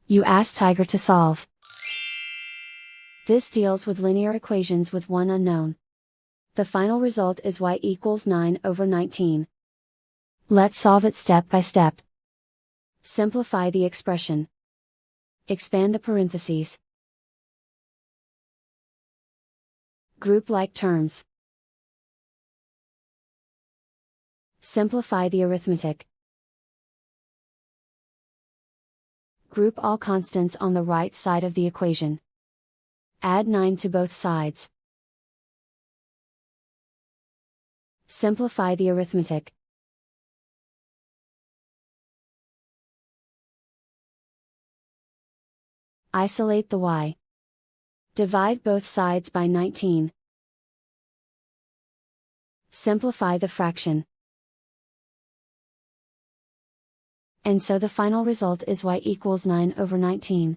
You ask Tiger to solve. This deals with linear equations with one unknown. The final result is y equals 9/19. Let's solve it step by step. Simplify the expression. Expand the parentheses. Group like terms. Simplify the arithmetic. Group all constants on the right side of the equation. Add 9 to both sides. Simplify the arithmetic. Isolate the y. Divide both sides by 19. Simplify the fraction. And so the final result is y equals 9/19.